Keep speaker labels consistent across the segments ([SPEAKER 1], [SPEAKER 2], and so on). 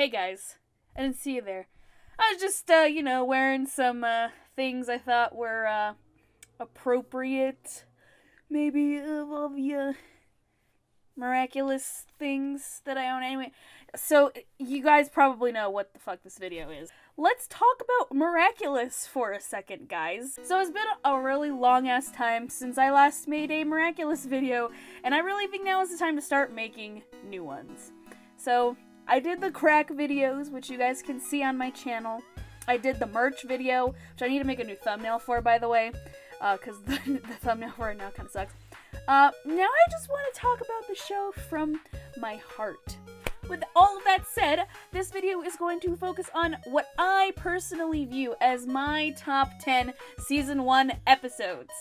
[SPEAKER 1] Hey guys, I didn't see you there. I was just, wearing some things I thought were appropriate. Maybe of the miraculous things that I own anyway. So, you guys probably know what the fuck this video is. Let's talk about Miraculous for a second, guys. So, it's been a really long-ass time since I last made a Miraculous video, and I really think now is the time to start making new ones. So, I did the crack videos, which you guys can see on my channel. I did the merch video, which I need to make a new thumbnail for, by the way, because the thumbnail for it now kind of sucks. Now I just want to talk about the show from my heart. With all of that said, this video is going to focus on what I personally view as my top 10 Season 1 episodes.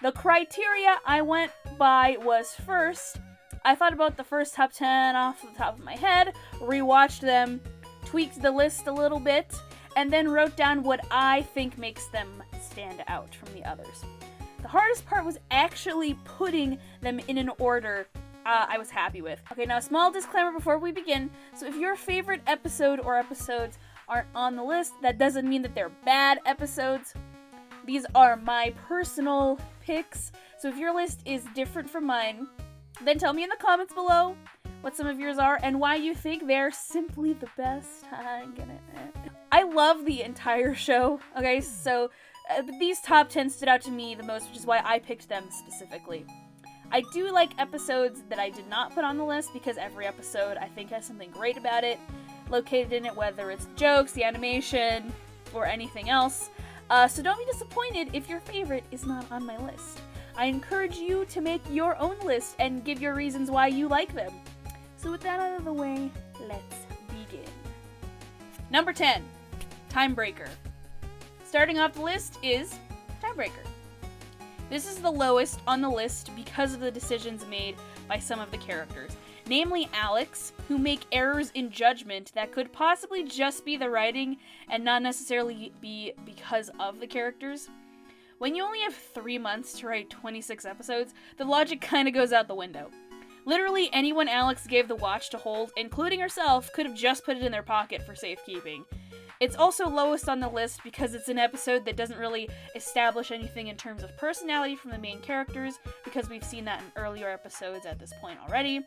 [SPEAKER 1] The criteria I went by was first, I thought about the first top 10 off the top of my head, rewatched them, tweaked the list a little bit, and then wrote down what I think makes them stand out from the others. The hardest part was actually putting them in an order I was happy with. Okay, now a small disclaimer before we begin. So if your favorite episode or episodes aren't on the list, that doesn't mean that they're bad episodes. These are my personal picks. So if your list is different from mine, then tell me in the comments below what some of yours are and why you think they're simply the best. I love the entire show. Okay, so these top 10 stood out to me the most, which is why I picked them specifically. I do like episodes that I did not put on the list because every episode I think has something great about it located in it, whether it's jokes, the animation, or anything else. So don't be disappointed if your favorite is not on my list. I encourage you to make your own list and give your reasons why you like them. So with that out of the way, let's begin. Number 10, Timebreaker. Starting off the list is Timebreaker. This is the lowest on the list because of the decisions made by some of the characters, namely Alex, who make errors in judgment that could possibly just be the writing and not necessarily be because of the characters. When you only have 3 months to write 26 episodes, the logic kinda goes out the window. Literally anyone Alex gave the watch to hold, including herself, could have just put it in their pocket for safekeeping. It's also lowest on the list because it's an episode that doesn't really establish anything in terms of personality from the main characters, because we've seen that in earlier episodes at this point already,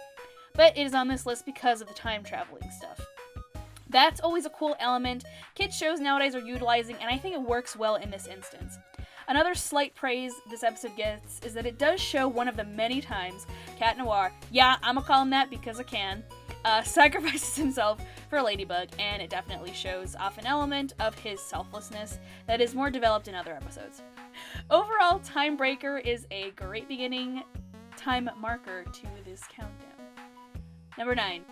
[SPEAKER 1] but it is on this list because of the time traveling stuff. That's always a cool element kids shows nowadays are utilizing, and I think it works well in this instance. Another slight praise this episode gets is that it does show one of the many times Cat Noir, yeah, I'ma call him that because I can, sacrifices himself for Ladybug, and it definitely shows off an element of his selflessness that is more developed in other episodes. Overall, Timebreaker is a great beginning time marker to this countdown. Number 9,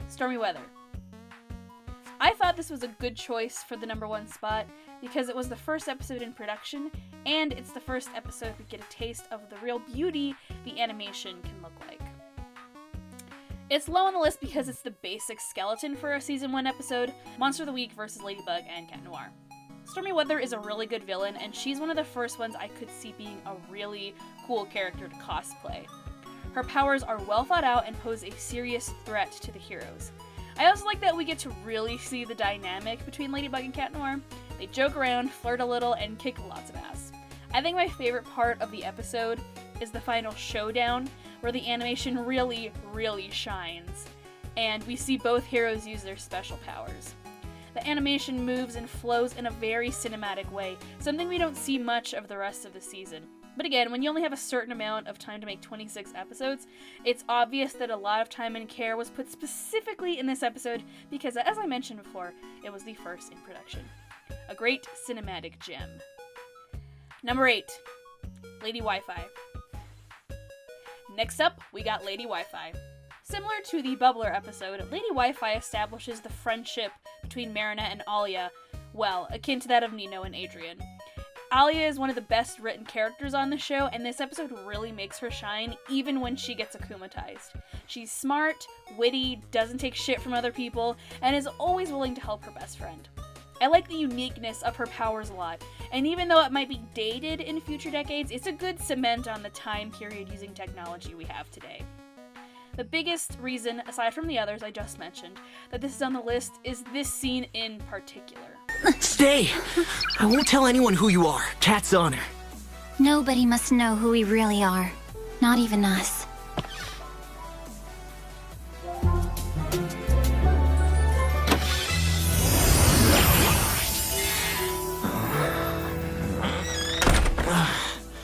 [SPEAKER 1] Stormy Weather. I thought this was a good choice for the number 1 spot because it was the first episode in production, and it's the first episode we get a taste of the real beauty the animation can look like. It's low on the list because it's the basic skeleton for a Season 1 episode, Monster of the Week versus Ladybug and Cat Noir. Stormy Weather is a really good villain, and she's one of the first ones I could see being a really cool character to cosplay. Her powers are well thought out and pose a serious threat to the heroes. I also like that we get to really see the dynamic between Ladybug and Cat Noir. They joke around, flirt a little, and kick lots of ass. I think my favorite part of the episode is the final showdown, where the animation really, really shines, and we see both heroes use their special powers. The animation moves and flows in a very cinematic way, something we don't see much of the rest of the season. But again, when you only have a certain amount of time to make 26 episodes, it's obvious that a lot of time and care was put specifically in this episode because, as I mentioned before, it was the first in production. A great cinematic gem. Number 8, Lady Wi-Fi. Next up, we got Lady Wi-Fi. Similar to the Bubbler episode, Lady Wi-Fi establishes the friendship between Marina and Alia, well, akin to that of Nino and Adrian. Alia is one of the best written characters on the show, and this episode really makes her shine, even when she gets akumatized. She's smart, witty, doesn't take shit from other people, and is always willing to help her best friend. I like the uniqueness of her powers a lot, and even though it might be dated in future decades, it's a good cement on the time period using technology we have today. The biggest reason, aside from the others I just mentioned, that this is on the list is this scene in particular.
[SPEAKER 2] Stay! I won't tell anyone who you are. Cat's honor.
[SPEAKER 3] Nobody must know who we really are. Not even us.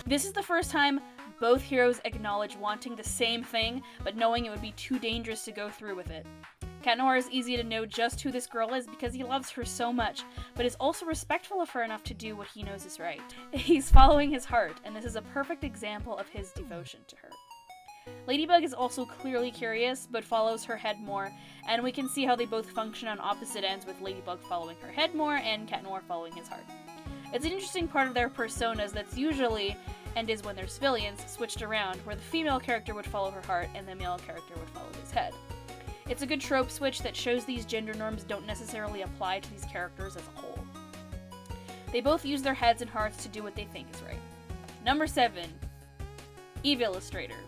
[SPEAKER 1] This is the first time both heroes acknowledge wanting the same thing, but knowing it would be too dangerous to go through with it. Cat Noir is easy to know just who this girl is because he loves her so much, but is also respectful of her enough to do what he knows is right. He's following his heart, and this is a perfect example of his devotion to her. Ladybug is also clearly curious, but follows her head more, and we can see how they both function on opposite ends, with Ladybug following her head more and Cat Noir following his heart. It's an interesting part of their personas that's usually, and is when they're civilians, switched around, where the female character would follow her heart and the male character would follow his head. It's a good trope switch that shows these gender norms don't necessarily apply to these characters as a whole. They both use their heads and hearts to do what they think is right. Number 7. Eve Illustrator.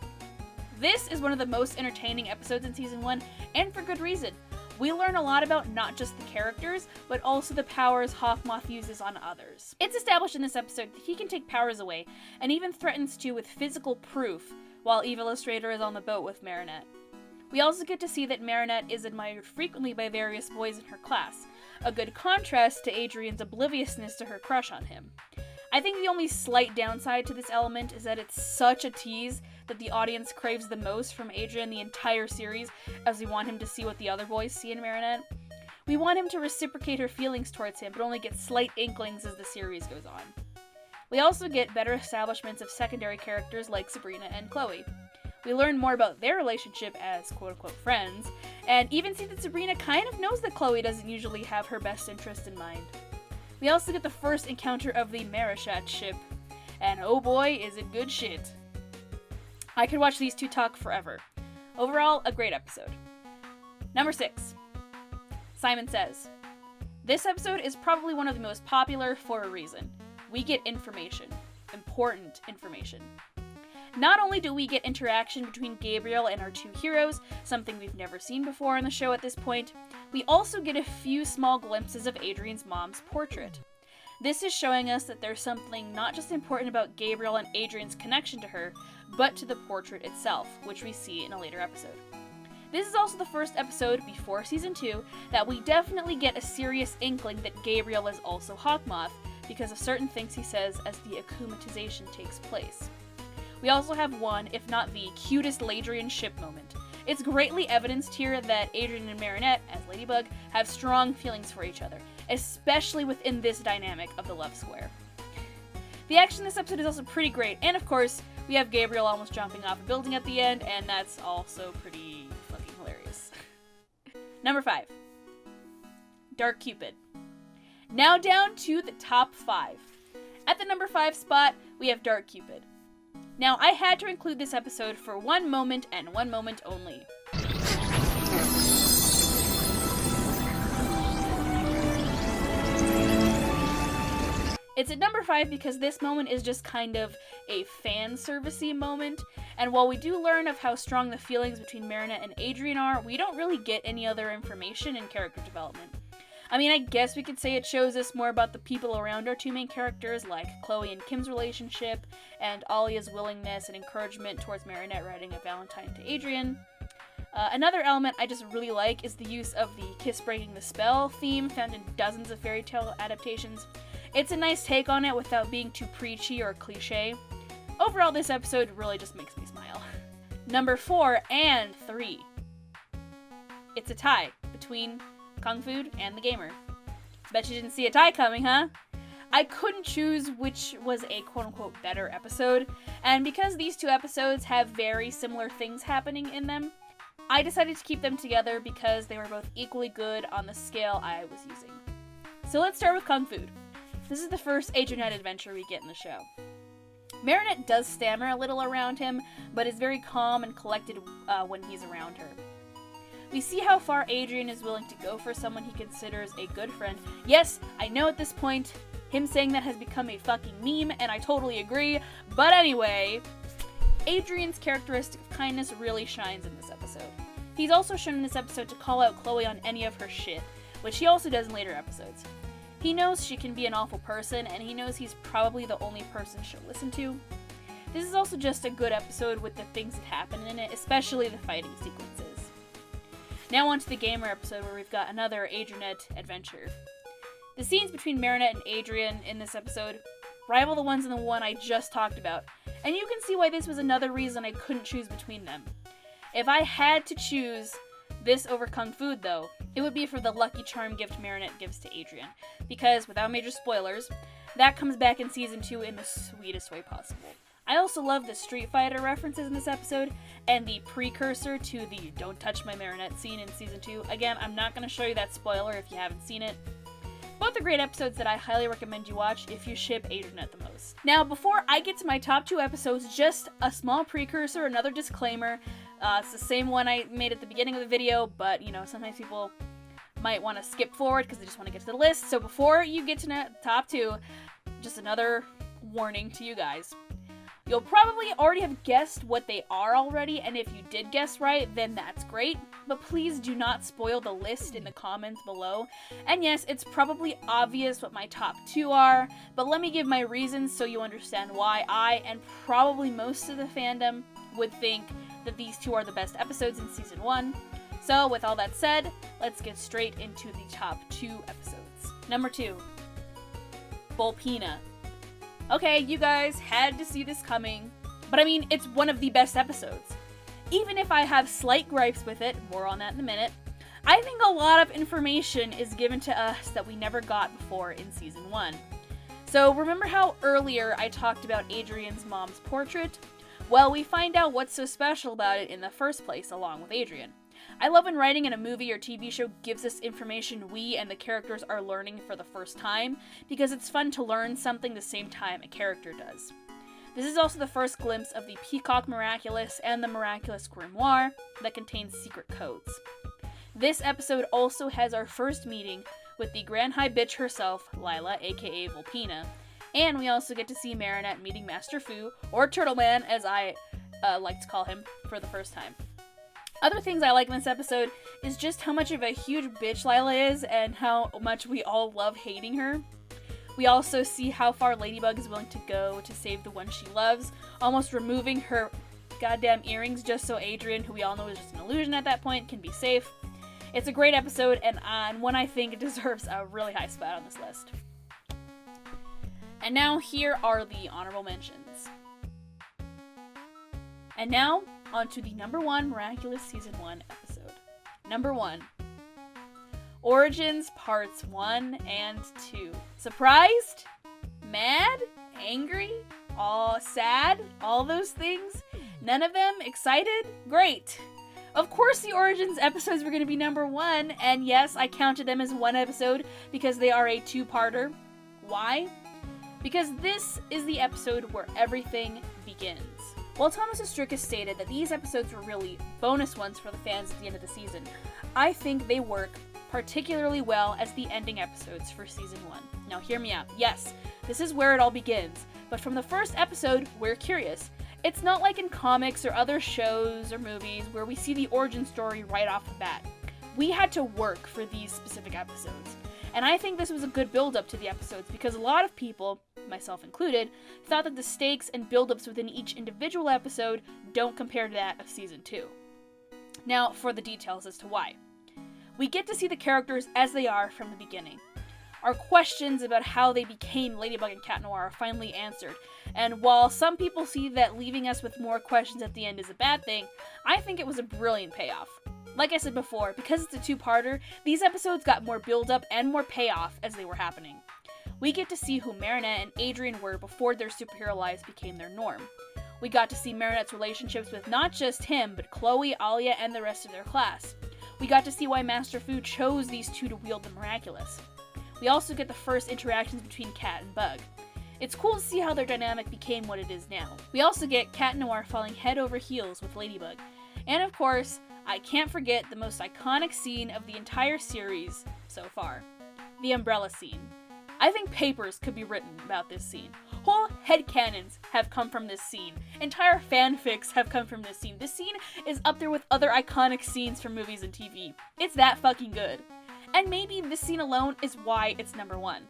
[SPEAKER 1] This is one of the most entertaining episodes in Season 1, and for good reason. We learn a lot about not just the characters, but also the powers Hawkmoth uses on others. It's established in this episode that he can take powers away, and even threatens to with physical proof, while Eve Illustrator is on the boat with Marinette. We also get to see that Marinette is admired frequently by various boys in her class, a good contrast to Adrian's obliviousness to her crush on him. I think the only slight downside to this element is that it's such a tease that the audience craves the most from Adrian the entire series, as we want him to see what the other boys see in Marinette. We want him to reciprocate her feelings towards him, but only get slight inklings as the series goes on. We also get better establishments of secondary characters like Sabrina and Chloe. We learn more about their relationship as quote-unquote friends, and even see that Sabrina kind of knows that Chloe doesn't usually have her best interest in mind. We also get the first encounter of the Marichat ship, and oh boy, is it good shit. I could watch these two talk forever. Overall, a great episode. Number 6. Simon Says. This episode is probably one of the most popular for a reason. We get information. Important information. Not only do we get interaction between Gabriel and our two heroes, something we've never seen before in the show at this point, we also get a few small glimpses of Adrian's mom's portrait. This is showing us that there's something not just important about Gabriel and Adrian's connection to her, but to the portrait itself, which we see in a later episode. This is also the first episode before Season 2 that we definitely get a serious inkling that Gabriel is also Hawkmoth, because of certain things he says as the akumatization takes place. We also have one, if not the cutest Ladrian ship moment. It's greatly evidenced here that Adrian and Marinette, as Ladybug, have strong feelings for each other, especially within this dynamic of the love square. The action in this episode is also pretty great, and of course, we have Gabriel almost jumping off a building at the end, and that's also pretty fucking hilarious. Number 5. Dark Cupid. Now down to the top 5. At the number 5 spot, we have Dark Cupid. Now, I had to include this episode for one moment and one moment only. It's at number 5 because this moment is just kind of a fan servicey moment, and while we do learn of how strong the feelings between Marinette and Adrian are, we don't really get any other information in character development. I mean, I guess we could say it shows us more about the people around our two main characters, like Chloe and Kim's relationship, and Alia's willingness and encouragement towards Marinette writing a Valentine to Adrian. Another element I just really like is the use of the kiss breaking the spell theme found in dozens of fairy tale adaptations. It's a nice take on it without being too preachy or cliche. Overall, this episode really just makes me smile. Number 4 and 3. It's a tie between Kung Fu and the Gamer. Bet you didn't see a tie coming, huh? I couldn't choose which was a quote-unquote better episode, and because these two episodes have very similar things happening in them, I decided to keep them together because they were both equally good on the scale I was using. So let's start with Kung Fu. This is the first Adrian adventure we get in the show. Marinette does stammer a little around him, but is very calm and collected when he's around her. We see how far Adrian is willing to go for someone he considers a good friend. Yes, I know at this point, him saying that has become a fucking meme, and I totally agree, but anyway, Adrian's characteristic of kindness really shines in this episode. He's also shown in this episode to call out Chloe on any of her shit, which he also does in later episodes. He knows she can be an awful person, and he knows he's probably the only person she'll listen to. This is also just a good episode with the things that happen in it, especially the fighting sequences. Now on to the gamer episode, where we've got another Adrianette adventure. The scenes between Marinette and Adrian in this episode rival the ones in the one I just talked about, and you can see why this was another reason I couldn't choose between them. If I had to choose this over Kung Fu, though, it would be for the Lucky Charm gift Marinette gives to Adrian, because, without major spoilers, that comes back in Season 2 in the sweetest way possible. I also love the Street Fighter references in this episode, and the precursor to the Don't Touch My Marinette scene in Season 2. Again, I'm not going to show you that spoiler if you haven't seen it. Both are great episodes that I highly recommend you watch if you ship Adrianette the most. Now, before I get to my top 2 episodes, just a small precursor, another disclaimer. It's the same one I made at the beginning of the video, but, sometimes people might want to skip forward because they just want to get to the list. So before you get to the top 2, just another warning to you guys. You'll probably already have guessed what they are already, and if you did guess right, then that's great. But please do not spoil the list in the comments below. And yes, it's probably obvious what my top 2 are, but let me give my reasons so you understand why I, and probably most of the fandom, would think that these 2 are the best episodes in Season 1. So, with all that said, let's get straight into the top 2 episodes. Number 2. Pinna. Okay, you guys had to see this coming, but I mean, it's one of the best episodes. Even if I have slight gripes with it, more on that in a minute, I think a lot of information is given to us that we never got before in Season 1. So remember how earlier I talked about Adrian's mom's portrait? Well, we find out what's so special about it in the first place along with Adrian. I love when writing in a movie or TV show gives us information we and the characters are learning for the first time, because it's fun to learn something the same time a character does. This is also the first glimpse of the Peacock Miraculous and the Miraculous Grimoire that contains secret codes. This episode also has our first meeting with the Grand High Bitch herself, Lila, aka Pinna, and we also get to see Marinette meeting Master Fu, or Turtle Man as I like to call him, for the first time. Other things I like in this episode is just how much of a huge bitch Lila is and how much we all love hating her. We also see how far Ladybug is willing to go to save the one she loves, almost removing her goddamn earrings just so Adrian, who we all know is just an illusion at that point, can be safe. It's a great episode and one I think deserves a really high spot on this list. And now here are the honorable mentions. And now, on to the number 1 Miraculous Season 1 episode. Number 1. Origins Parts 1 and 2. Surprised? Mad? Angry? All sad? All those things? None of them? Excited? Great! Of course the Origins episodes were going to be number 1, and yes, I counted them as one episode because they are a 2-parter. Why? Because this is the episode where everything begins. While Thomas Ostricus stated that these episodes were really bonus ones for the fans at the end of the season, I think they work particularly well as the ending episodes for Season 1. Now hear me out. Yes, this is where it all begins, but from the first episode, we're curious. It's not like in comics or other shows or movies where we see the origin story right off the bat. We had to work for these specific episodes. And I think this was a good build-up to the episodes because a lot of people, myself included, thought that the stakes and build-ups within each individual episode don't compare to that of Season 2. Now, for the details as to why. We get to see the characters as they are from the beginning. Our questions about how they became Ladybug and Cat Noir are finally answered, and while some people see that leaving us with more questions at the end is a bad thing, I think it was a brilliant payoff. Like I said before, because it's a 2-parter, these episodes got more build-up and more payoff as they were happening. We get to see who Marinette and Adrian were before their superhero lives became their norm. We got to see Marinette's relationships with not just him, but Chloe, Alia, and the rest of their class. We got to see why Master Fu chose these 2 to wield the Miraculous. We also get the first interactions between Cat and Bug. It's cool to see how their dynamic became what it is now. We also get Cat Noir falling head over heels with Ladybug. And of course, I can't forget the most iconic scene of the entire series so far. The umbrella scene. I think papers could be written about this scene. Whole headcanons have come from this scene. Entire fanfics have come from this scene. This scene is up there with other iconic scenes from movies and TV. It's that fucking good. And maybe this scene alone is why it's number one.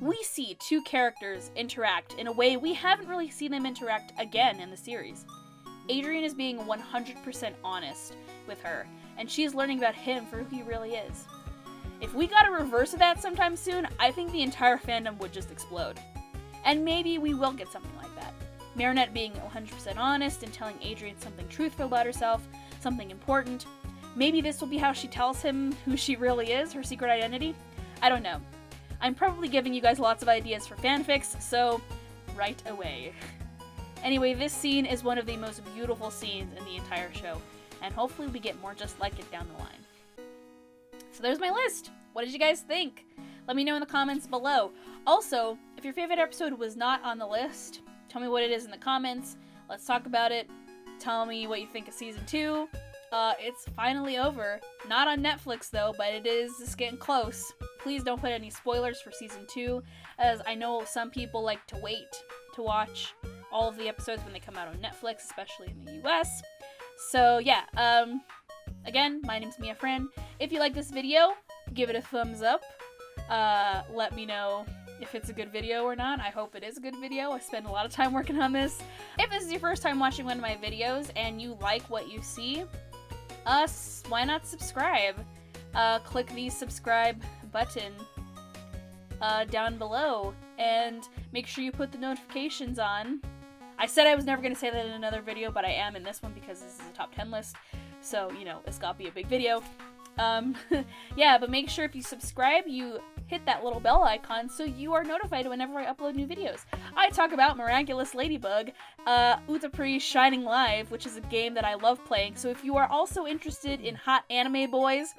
[SPEAKER 1] We see two characters interact in a way we haven't really seen them interact again in the series. Adrien is being 100% honest with her, and she is learning about him for who he really is. If we got a reverse of that sometime soon, I think the entire fandom would just explode. And maybe we will get something like that. Marinette being 100% honest and telling Adrien something truthful about herself, something important. Maybe this will be how she tells him who she really is, her secret identity. I don't know. I'm probably giving you guys lots of ideas for fanfics, so right away. Anyway, this scene is one of the most beautiful scenes in the entire show, and hopefully we get more just like it down the line. So there's my list. What did you guys think? Let me know in the comments below. Also, if your favorite episode was not on the list, tell me what it is in the comments. Let's talk about it. Tell me what you think of season 2. It's finally over. Not on Netflix though, but it's getting close. Please don't put any spoilers for season 2, as I know some people like to wait to watch all of the episodes when they come out on Netflix, especially in the US. So yeah, again, my name's Mia Fran. If you like this video, give it a thumbs up. Let me know if it's a good video or not. I hope it is a good video. I spend a lot of time working on this. If this is your first time watching one of my videos and you like what you see, why not subscribe? Click the subscribe button down below and make sure you put the notifications on. I said I was never going to say that in another video, but I am in this one because this is a top 10 list, so, you know, it's got to be a big video. Yeah, but make sure if you subscribe, you hit that little bell icon so you are notified whenever I upload new videos. I talk about Miraculous Ladybug, Utapri Shining Live, which is a game that I love playing, so if you are also interested in hot anime boys,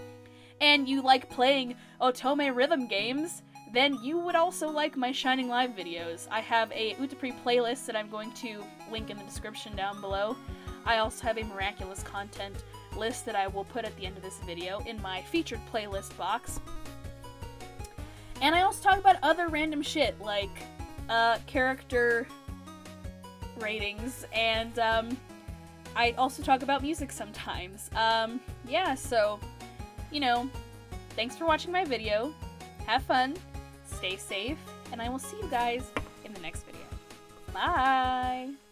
[SPEAKER 1] and you like playing otome rhythm games, then you would also like my Shining Live videos. I have a Utapri playlist that I'm going to link in the description down below. I also have a Miraculous content list that I will put at the end of this video in my featured playlist box. And I also talk about other random shit, like character ratings, and I also talk about music sometimes. Yeah, so, you know, thanks for watching my video. Have fun, stay safe, and I will see you guys in the next video. Bye!